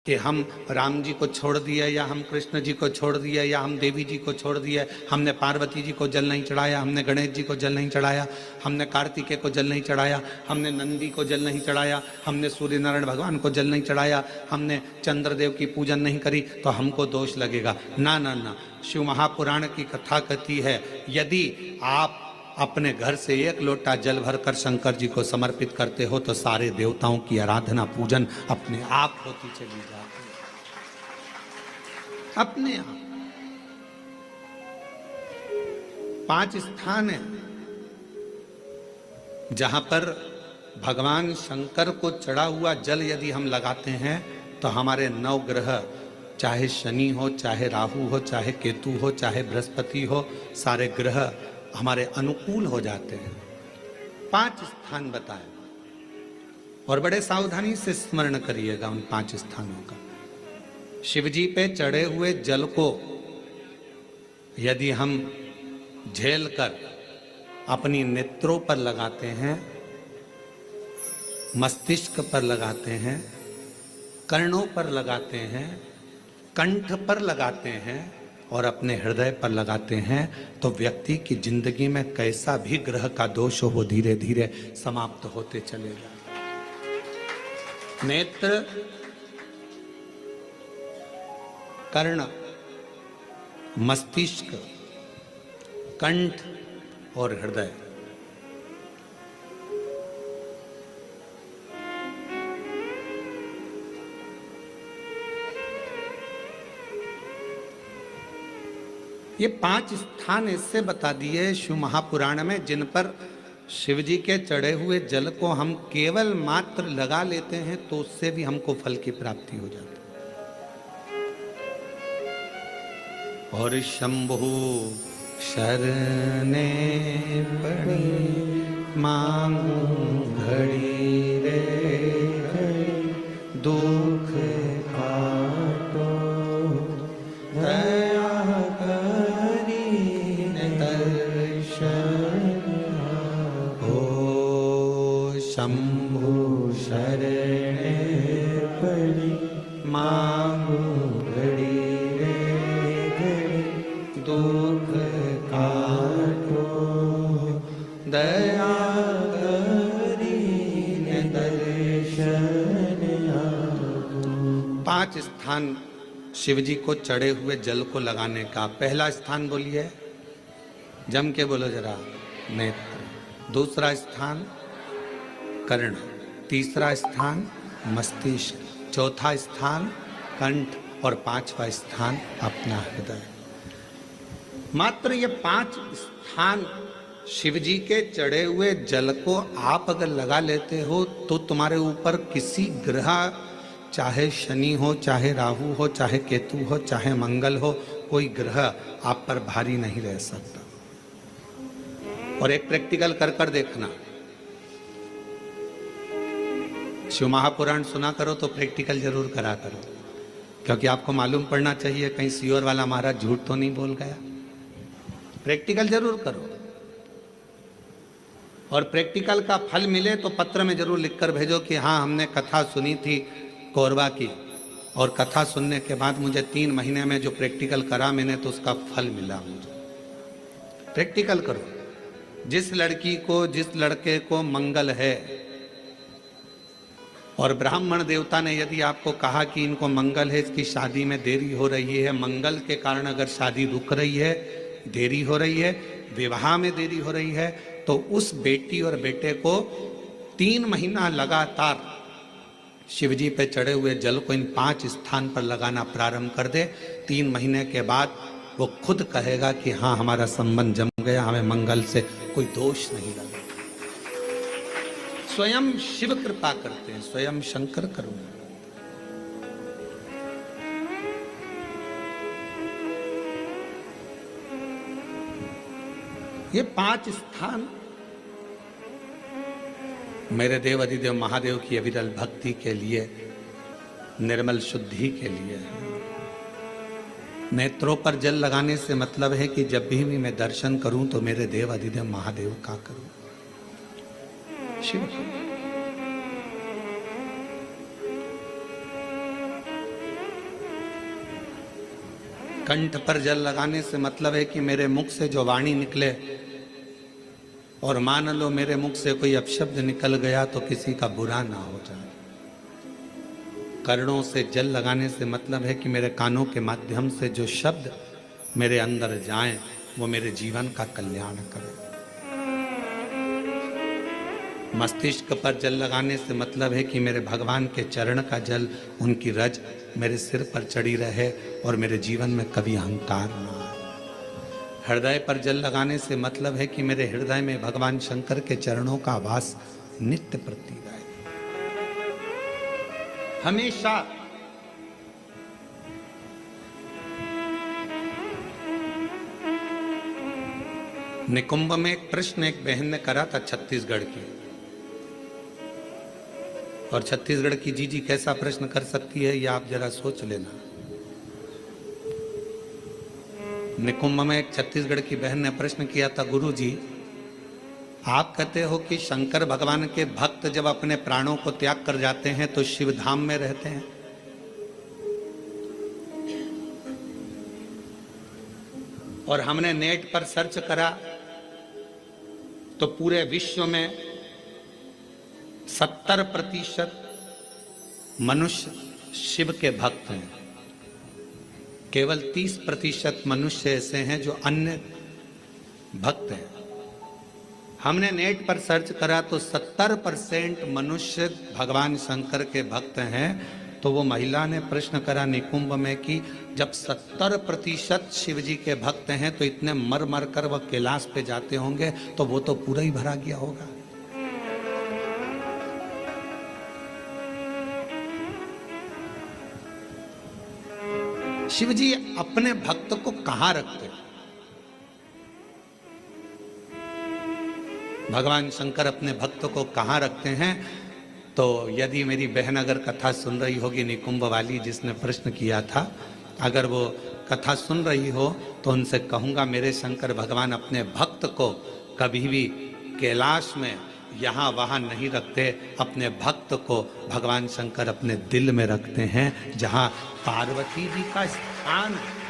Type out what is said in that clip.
कि हम राम जी को छोड़ दिए या हम कृष्ण जी को छोड़ दिए या हम देवी जी को छोड़ दिए, हमने पार्वती जी को जल नहीं चढ़ाया, हमने गणेश जी को जल नहीं चढ़ाया, हमने कार्तिकेय को जल नहीं चढ़ाया, हमने नंदी को जल नहीं चढ़ाया, हमने सूर्य नारायण भगवान को जल नहीं चढ़ाया, हमने चंद्रदेव की पूजन नहीं करी, तो हमको दोष लगेगा। ना ना ना, शिव महापुराण की कथा कहती है, यदि आप अपने घर से एक लोटा जल भरकर शंकर जी को समर्पित करते हो तो सारे देवताओं की आराधना पूजन अपने आप होती चली जाती है, अपने आप। 5 स्थान है जहां पर भगवान शंकर को चढ़ा हुआ जल यदि हम लगाते हैं तो हमारे 9 ग्रह, चाहे शनि हो, चाहे राहु हो, चाहे केतु हो, चाहे बृहस्पति हो, सारे ग्रह हमारे अनुकूल हो जाते हैं। 5 स्थान बताए और बड़े सावधानी से स्मरण करिएगा उन 5 स्थानों का। शिव जी पे चढ़े हुए जल को यदि हम झेल कर अपनी नेत्रों पर लगाते हैं, मस्तिष्क पर लगाते हैं, कर्णों पर लगाते हैं, कंठ पर लगाते हैं और अपने हृदय पर लगाते हैं, तो व्यक्ति की जिंदगी में कैसा भी ग्रह का दोष हो वो धीरे धीरे समाप्त होते चलेगा। नेत्र, कर्ण, मस्तिष्क, कंठ और हृदय, ये 5 स्थान इससे बता दिए शिव महापुराण में, जिन पर शिव जी के चढ़े हुए जल को हम केवल मात्र लगा लेते हैं तो उससे भी हमको फल की प्राप्ति हो जाती है। और शंभु शरणे पड़ी मांगू घड़ी रे दुख काटो दया करी दर्शन हो। शंभु शरणे पड़ी मांगू घड़ी दुख काटो दया करी दर्शन आगो। 5 स्थान शिव जी को चढ़े हुए जल को लगाने का। पहला स्थान बोलिए, जम के बोलो जरा, नेत्र। दूसरा स्थान कर्ण, तीसरा स्थान मस्तिष्क, चौथा स्थान कंठ और 5वां स्थान अपना हृदय। मात्र ये 5 स्थान शिव जी के चढ़े हुए जल को आप अगर लगा लेते हो तो तुम्हारे ऊपर किसी ग्रह, चाहे शनि हो, चाहे राहु हो, चाहे केतु हो, चाहे मंगल हो, कोई ग्रह आप पर भारी नहीं रह सकता। और एक प्रैक्टिकल कर कर देखना, शिव महापुराण सुना करो तो प्रैक्टिकल जरूर करा करो, क्योंकि आपको मालूम पड़ना चाहिए कहीं सीओर वाला महाराज झूठ तो नहीं बोल गया। प्रैक्टिकल जरूर करो और प्रैक्टिकल का फल मिले तो पत्र में जरूर लिखकर भेजो कि हाँ हमने कथा सुनी थी कोरबा की, और कथा सुनने के बाद मुझे 3 महीने में जो प्रैक्टिकल करा मैंने तो उसका फल मिला मुझे। प्रैक्टिकल करो। जिस लड़की को, जिस लड़के को मंगल है और ब्राह्मण देवता ने यदि आपको कहा कि इनको मंगल है, इसकी शादी में देरी हो रही है, मंगल के कारण अगर शादी रुक रही है, देरी हो रही है, विवाह में देरी हो रही है, तो उस बेटी और बेटे को 3 महीना लगातार शिवजी पे चढ़े हुए जल को इन 5 स्थान पर लगाना प्रारंभ कर दे। 3 महीने के बाद वो खुद कहेगा कि हाँ हमारा संबंध जम गया, हमें मंगल से कोई दोष नहीं लगा। स्वयं शिव कृपा करते हैं, स्वयं शंकर करुणा। ये 5 स्थान मेरे देव अधिदेव महादेव की अविरल भक्ति के लिए, निर्मल शुद्धि के लिए। नेत्रों पर जल लगाने से मतलब है कि जब भी मैं दर्शन करूं तो मेरे देव अधिदेव महादेव का करूं, शिव। कंठ पर जल लगाने से मतलब है कि मेरे मुख से जो वाणी निकले, और मान लो मेरे मुख से कोई अपशब्द निकल गया तो किसी का बुरा ना हो जाए। कर्णों से जल लगाने से मतलब है कि मेरे कानों के माध्यम से जो शब्द मेरे अंदर जाएं वो मेरे जीवन का कल्याण करें। मस्तिष्क पर जल लगाने से मतलब है कि मेरे भगवान के चरण का जल, उनकी रज मेरे सिर पर चढ़ी रहे और मेरे जीवन में कभी अहंकार ना आए। हृदय पर जल लगाने से मतलब है कि मेरे हृदय में भगवान शंकर के चरणों का वास नित्य प्रतीत रहे। हमेशा निकुंभ में एक प्रश्न एक बहन ने करा था छत्तीसगढ़ की, और छत्तीसगढ़ की जीजी कैसा प्रश्न कर सकती है ये आप जरा सोच लेना। निकुंभ में एक छत्तीसगढ़ की बहन ने प्रश्न किया था, गुरुजी आप कहते हो कि शंकर भगवान के भक्त जब अपने प्राणों को त्याग कर जाते हैं तो शिव धाम में रहते हैं, और हमने नेट पर सर्च करा तो पूरे विश्व में 70% मनुष्य शिव के भक्त हैं, केवल 30% मनुष्य ऐसे हैं जो अन्य भक्त हैं। हमने नेट पर सर्च करा तो 70% मनुष्य भगवान शंकर के भक्त हैं। तो वो महिला ने प्रश्न करा निकुंभ में कि जब 70% शिव जी के भक्त हैं तो इतने मर मर कर वह कैलाश पे जाते होंगे तो वो तो पूरा ही भरा गया होगा। शिव जी अपने भक्त को कहां रखते? भगवान शंकर अपने भक्त को कहां रखते हैं? तो यदि मेरी बहन अगर कथा सुन रही होगी निकुंभ वाली जिसने प्रश्न किया था, अगर वो कथा सुन रही हो तो उनसे कहूंगा मेरे शंकर भगवान अपने भक्त को कभी भी कैलाश में यहाँ वहाँ नहीं रखते। अपने भक्त को भगवान शंकर अपने दिल में रखते हैं, जहाँ पार्वती जी का स्थान है।